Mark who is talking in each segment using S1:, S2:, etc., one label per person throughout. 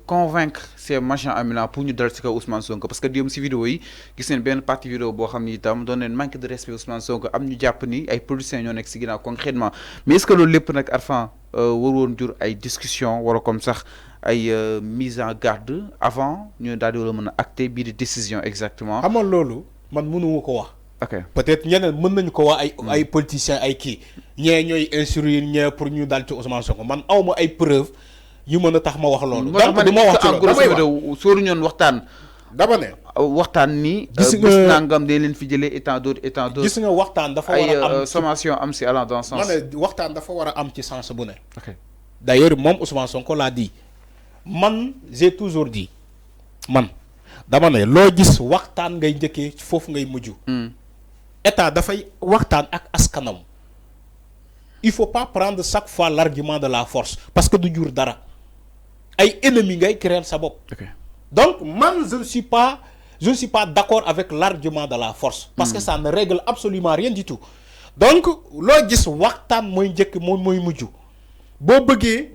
S1: convaincre ces machins ambulants pour ñu dal ci kaw Ousmane Sonko parce que démb ci vidéo yi gis neen benn partie vidéo boo xam ni itam doon neen manque de respect Ousmane Sonko am ñu jàpp ni ay politiciens ñoo nekk ci ginnaaw concrètement mais est-ce que loolu lépp nag Arfan waroon jur ay discussion wala comme sax ay mise en garde avant ñu daal di war a mën a acter bii di décision exactement.
S2: xam nga loolu man mënu ko wax.
S1: ok
S2: peut-être ñeneen mën nañu ko wax ay politiciens ay kii ñee ñooy instruire ñee pour ñu dal ci Ousmane Sonko man awma ay preuve yu mën a tax ma wax loolu. donc du ma wax ci loolu damay wax
S1: sóoru ñoon waxtaan.
S2: dama ne
S1: waxtaan ni.
S2: gis nga
S1: bés nangam day leen fi jëlee et tant d'autres.
S2: gis nga waxtaan dafa war a am
S1: ay sommation am si allant dans ce sens.
S2: ma ne waxtaan dafa war a am ci sens bu ne.
S1: ok
S2: d'ailleurs moom Ousmane Sonko l'a dit man j'ai toujours dit man dama ne loo gis waxtaan ngay njëkkee foofu ngay mujj. état dafay waxtaan ak askanam il faut pas prendre chaque fois l'argument de la force parce que du jur dara ay ennemis ngay créer sa bopp. donc man je ne suis pas d'accord avec l'argument de la force. parce que ça ne règle absolument rien du tout. donc loo gis waxtaan mooy njëkk mooy mujj boo bëggee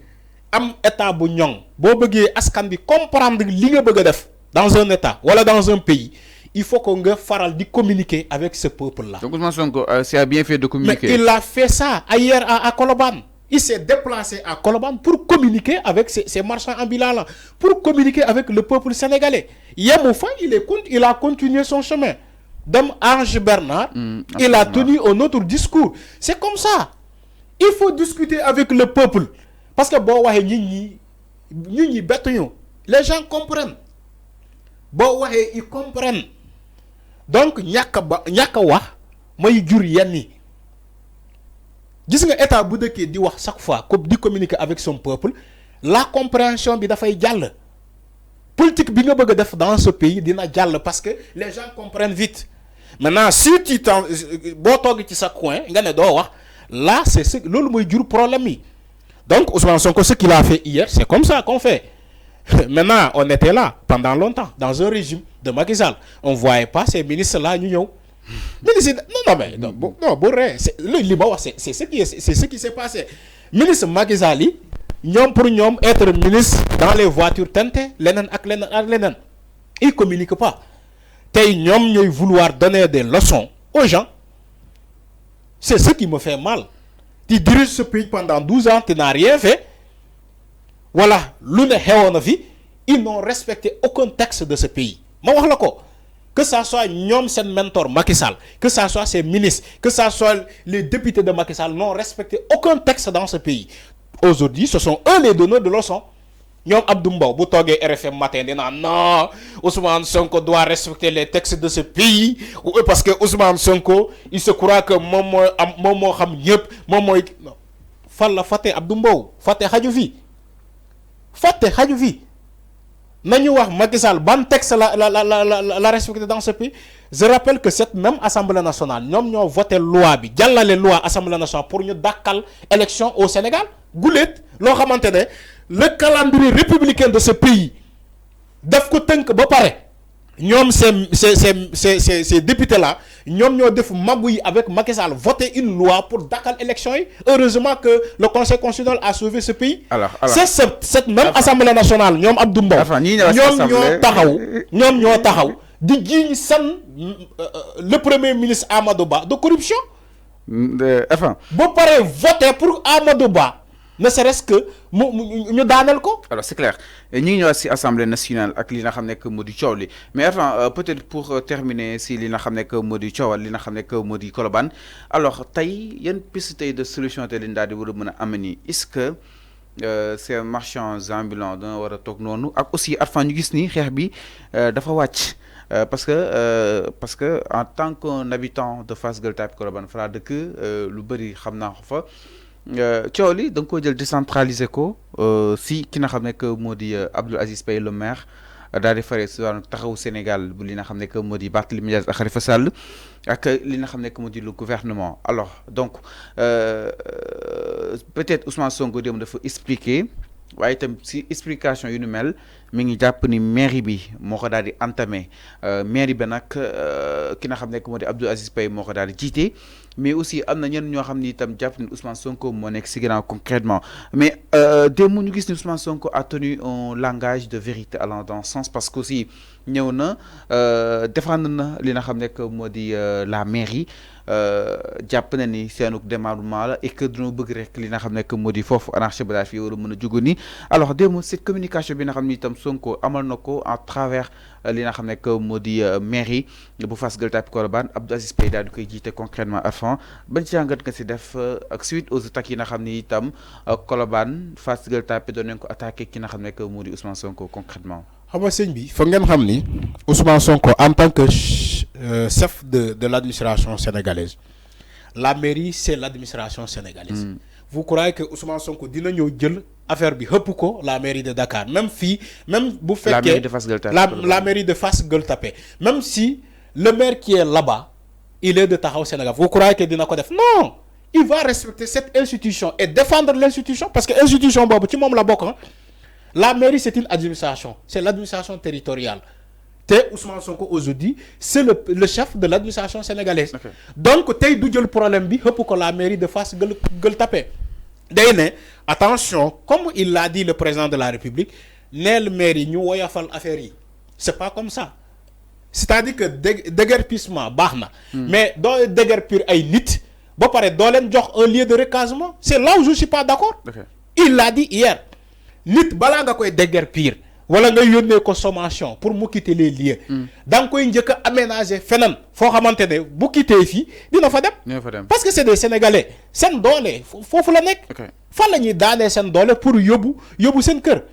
S2: am état bu ñoŋ boo bëggee askan bi comprendre li nga bëgg a def dans un état wala dans un pays il faut que nga faral di communiquer avec ce peuple là.
S1: donc Ousmane Sonko a bien fait de communiquer.
S2: mais il a fait ça hier à Colobane. Il s'est déplacé à Colobane pour communiquer avec ces marchands ambulants là, pour communiquer avec le peuple sénégalais. Yamoufa, il a continué son chemin. Dame Ange Bernard, il a tenu un autre discours. C'est comme ça. Il faut discuter avec le peuple. Parce que les gens comprennent. Ils comprennent. Donc, ñaka wax moy jur yenni. Gis nga état bu dëkkee di wax chaque fois di communiquer avec son peuple, la compréhension bi dafay jàll. Politique bi nga bëgg def dans ce pays dina jàll parce que les gens comprennent vite. Maintenant si tu boo toog ci sa coin nga ne doo wax là c'est loolu mooy jur problème yi. Donc Ousmane Sonko ce qu'il a fait hier c'est comme ça qu'on fait. Maintenant on était là pendant longtemps dans un régime de Macky Sall. On voyait pas ces ministres là ñu ñëw. Ministre c'est ce qui s'est passé. Ministre Macky Sall pour être ministre dans les voitures teintées ils communiquent pas. Ils vouloir donner des leçons aux gens. C'est ce qui me fait mal. Tu diriges ce pays pendant 12 ans, tu n'as rien fait. Voilà, ils n'ont respecté aucun texte de ce pays. Que ça soit son mentor Macky Sall, que ça soit ses ministres, que ça soit les députés de Macky Sall, n'ont respecté aucun texte dans ce pays. Aujourd'hui, ce sont eux les donneurs de leçons. Nyom Abdoumba, vous toguez RFM matin, non, Ousmane Sonko doit respecter les textes de ce pays, parce que Ousmane Sonko, il se croit que Momo xam ñep, Momo Falla Faté Abdoumba, Faté Hadjoufi. Faté Hadjoufi. Nañu wax Macky Sall ban texte la respecté dans ce pays. Je rappelle que cette même Assemblée nationale ñom ñoo voté loi bi jallale loi Assemblée nationale pour ñu dakkal élection au Sénégal. Goulet lo xamantene le calendrier républicain de ce pays daf ko teunk ba paré ñom ces députés là ñom ñoo def magouille avec Macky Sall voter une loi pour dakkal élection yi. Heureusement que le Conseil constitutionnel a sauvé ce pays. Alors c'est cette même Assemblée nationale ñom Abdou Mbow ñom ñoo taxaw di jiñ le premier ministre Amadou Ba de corruption. Ba paré voter pour Amadou Ba. Ne serait-ce que ñu daanel ko.
S1: Alors c'est clair ñi ngi ñëwaat si assemblée nationale ak li nga xam ne que moo di coow li mais avant peut-être pour terminer si li nga xam ne que moo di coowal li nga xam ne que moo di Colobane alors tey yan piste tey de solution tey lañ daal di war a mën a am ni est-ce que ces marchands ambulants dana war a toog noonu ak aussi Arfan ñu gis ni xeex bi dafa wàcc. Parce que en tant qu'un habitant de Fass Gueule Tapée Colobane fa laa dëkk lu bëri xam naa ko fa. coow li da nga ko jël décentraliser ko si ki nga xam ne que moo di Abdoul Aziz Paye le maire daal di faree si wàllu taxawu Sénégal bu li nga xam ne que moo di Barthélémy Dias ak Khalifa Sall ak li nga xam ne que moo di le gouvernement alors donc peut-être Ousmane Sonko dem dafa expliquer waaye itam si explication yu nu mel mi ngi jàpp ni mairie bi moo ko daal di entamé mairie bi nag ki nga xam ne que moo di Abdoul Aziz Paye moo ko daal di jiite mais aussi am na ñenn ñoo xam ni itam jàpp ni Ousmane Sonko moo nekk si ginnaaw concrètement mais démb ñu gis ni Ousmane Sonko a tenu un langage de vérité allant dans ce sens parce que aussi ñëw na défendre na li nga xam ne que moo di la mairie jàpp na ni seenuk démembrement la et que dañoo bëgg rek li nga xam ne que moo di foofu anarchie ba daal fii war a mën a jóg ni alors démb cette communication bi nga xam ni itam Sonko amal na ko à travers li nga xam ne que moo di mairie bu Fass Gueule Tapée Colobane Abdou Aziz Paye daal di koy jiite concrètement Arfan bañ ci jàngat nga si def ak suite aux attaques yi nga xam ni itam Colobane Fass Gueule Tapée doon nañ ko attaqué ki nga xam ne que moo di Ousmane Sonko concrètement.
S2: xam nga sëñ bi fa ngeen xam ni Ousmane Sonko en tant que chef de l'administration sénégalaise la mairie c'est l'administration sénégalaise. Vous croyez que Ousmane Sonko dina ñëw jël affaire bi hëpp ko la mairie de Dakar même fii même bu fekkee
S1: la mairie de Fass Gueule Tapée
S2: la mairie de Fass Gueule Tapée même si le maire qui est là-bas il est de Taxawu Sénégal vous croyez que dina ko def non il va respecter cette institution et défendre l'institution parce que institution boobu ci moom la bokk. La mairie, c'est une administration. C'est l'administration territoriale. Ousmane Sonko, aujourd'hui, c'est le chef de l'administration sénégalaise. Okay. Donc, tu as le problème pour la mairie de Fass Gueule Tapée. D'ailleurs, attention, comme il l'a dit le président de la République, la mairie, nous voyons affaire. C'est pas comme ça. C'est-à-dire que déguerpissement, mais dans le déguerpir, il y a un lieu de recasement. C'est là où je ne suis pas d'accord. Okay. Il l'a dit hier. Nit bala nga koy déguerpir wala nga yónnee ko sommation pour mu quitter les lieux da nga koy njëkk a aménager feneen foo xamante ne bu quitter fii dina fa dem parce que c'est des Sénégalais seen doole foofu la nekk fan la ñuy daanee seen doole pour yóbbu seen kër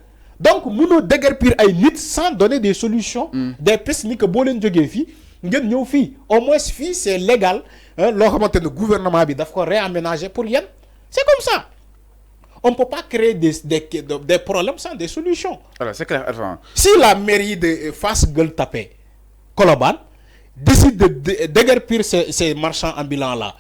S2: donc mënoo déguerpir ay nit sans donner des solutions des pistes ni que boo leen jógee fii ngeen ñëw fii au moins fii c'est légal loo xamante ne gouvernement bi daf ko réaménager pour yéen c'est comme ça. On ne peut pas créer des problèmes sans des solutions.
S1: Alors, c'est clair. Attends.
S2: Si la mairie de Fass Gueule Tapée Colobane décide de déguerpir ces marchands ambulants-là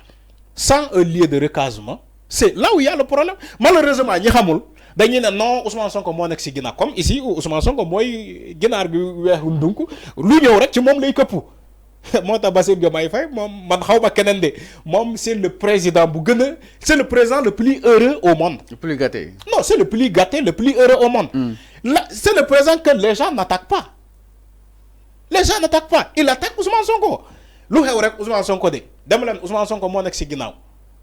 S2: sans un lieu de recasement, c'est là où il y a le problème. Malheureusement, ñi xamul dañuy ne non Ousmane Sonko moo nekk si ginnaaw comme ici Ousmane Sonko mooy ginaar gi weexu ndunk lu ñëw rek ci moom lay këpp. moo tax Bassirou Diomaye Faye moom man xaw ma keneen de moom c'est le président bu gën a c'est le président le plus heureux au monde.
S1: Le plus gâté.
S2: Non, c'est le plus gâté, le plus heureux au monde. Là, c'est le président que les gens n'attaquent pas. Les gens n'attaquent pas. Il attaque Ousmane Sonko. Lu xew rek Ousmane Sonko de dem leen Ousmane Sonko moo nekk si ginnaaw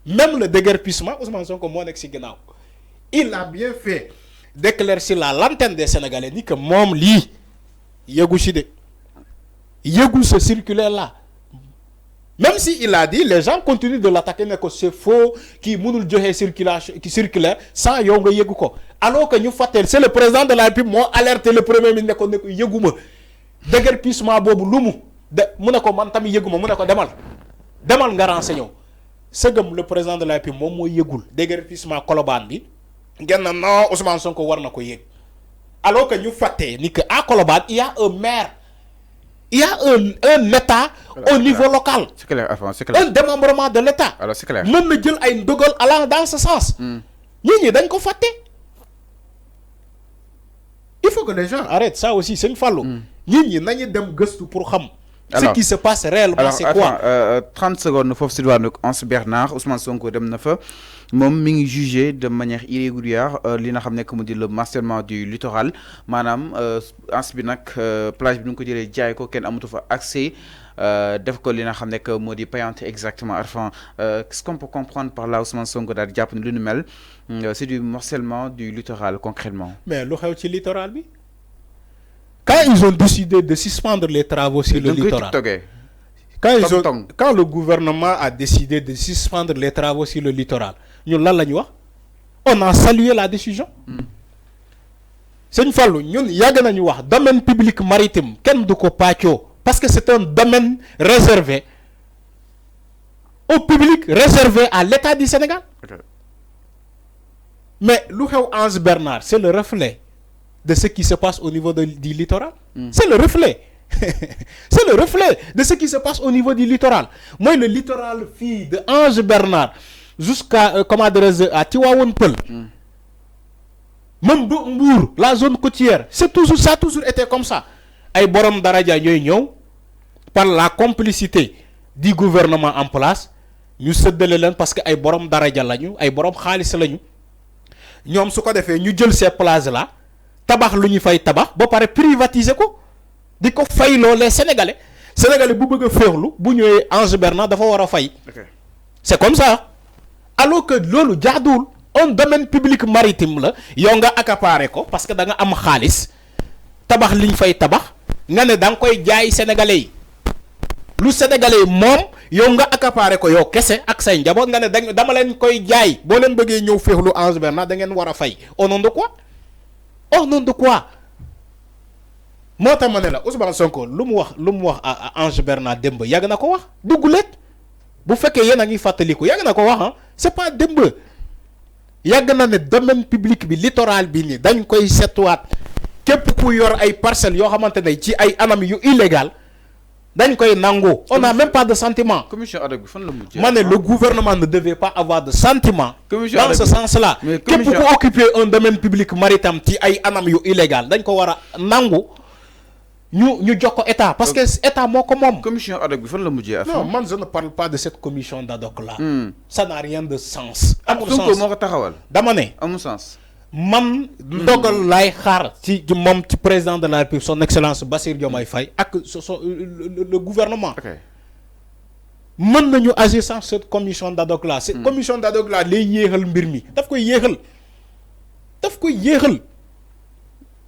S2: même le déguerpissement Ousmane Sonko moo nekk si ginnaaw. Il a bien fait d'éclaircir la lanterne des Sénégalais ni que moom lii yëgu si de. Yegou ce circulaire-là. Même si il a dit, les gens continuent de l'attaquer, mais que c'est faux, qui mënul joxe circulaire sans yonga yegou ko. Alors que nous fatel, c'est le président de la République moo alerté le premier ministre ne ko yeguma. Déguerpissement bobu lumu mu ne ko man tamit yeguma mu ne ko demal nga renseigner. Segam le président de la République moom moo yegul déguerpissement Colobane bi ngeen na non Ousmane Sonko war na ko yegg. Alors que ñu faté ni que à Colobane il y a un maire. Il y a un État au niveau local.
S1: C'est clair, c'est clair.
S2: Un démembrement de l'État.
S1: Alors c'est clair.
S2: Même jël ay ndogal allant dans ce sens. ñi dañ ko fàtte. Il faut que les gens arrêtent ça aussi c'est une fallu. ñi nañu dem gëstu pour xam. Ce qui se passe réellement c'est quoi.
S1: 30 secondes foofu si diwaanu Anse Bernard Ousmane Sonko dem na fa moom mi ngi jugé de manière irrégulière li nga xam ne que mu di le marcellement du littoral maanaam Anse bi nag plage bi nu ko jëlee jaay ko kenn amatu fa accès def ko li nga xam ne que moo di payante exactement Arfan qu'est-ce qu'on peut comprendre par là Ousmane Sonko daal di jàpp ne lu nu mel c'est du morcellement du littoral concrètement.
S2: Mais lu xew ci littoral bi. Quand ils ont décidé de suspendre les travaux sur le littoral, quand le gouvernement a décidé de suspendre les travaux sur le littoral, on a salué la décision. C'est une fois, nous avons domaine public maritime, parce que c'est un domaine réservé au public, réservé à l'État du Sénégal. Okay. Mais l'Ouhou Anse Bernard, c'est le reflet de ce qui se passe au niveau du littoral. C'est le reflet. C'est le reflet de ce qui se passe au niveau du littoral. Moi, le littoral fille de Ange Bernard jusqu'à à Tivaouane Peulh, même Mbour, la zone côtière, c'est toujours ça, toujours été comme ça. Ay borom daraja ñoy ñew par la complicité du gouvernement en place, ñu séddale leen parce que ay borom daraja lañu ay borom xaalis lañu ñoom su ko defee ñu jël ces places là tabax lu ñu fay tabax ba pare privatiser ko di ko fayloo les sénégalais bu bëgg a féexlu bu ñëwee Ange Bernard dafa war a fay. C'est comme ça alors que loolu jaaduwul un domaine public maritime la yow nga accaparé ko parce que da nga am xaalis tabax li ñu fay tabax nga ne da nga koy jaay sénégalais yi lu sénégalais yi moom yow nga accaparé ko yow kese ak say njaboot nga ne dama leen koy jaay boo leen bëggee ñëw féexlu Ange Bernard da ngeen war a fay au nom de quoi au nom de quoi moo tax ma ne la Ousmane Sonko lu mu wax Ange Bernard démb yàgg na ko wax dugguleet bu fekkee yéen a ngi fàttaliku yàgg na ko wax ah c'est pas démb yàgg na ne domaine public bi littoral bi nii dañ koy setuwaat képp ku yor ay parcelles yoo xamante ne ci ay anam yu illégal dañ koy nangu. On n'a même pas de sentiment.
S1: Commission ad hoc bi fan la mujjee.
S2: Ma ne le gouvernement ne devait pas avoir de sentiment. Dans ce sens-là. Képp ku occuper un domaine public maritime ci ay anam yu illégal dañ ko war a nangu ñu jox ko état parce que état moo ko moom.
S1: Commission ad hoc bi fan la mujjee.
S2: Non, man je ne parle pas de cette commission ad hoc là. Ça n'a rien de sens.
S1: amul sens Sonko moo ko taxawal.
S2: Dama ne
S1: amul sens.
S2: man ndogal lay xaar ci moom ci président de la République son excellence Bassirou Diomaye Faye ak le gouvernement. mën nañu agir sans cette commission ad hoc là. cette commission ad hoc là lay yéexal mbir mi daf koy yéexal.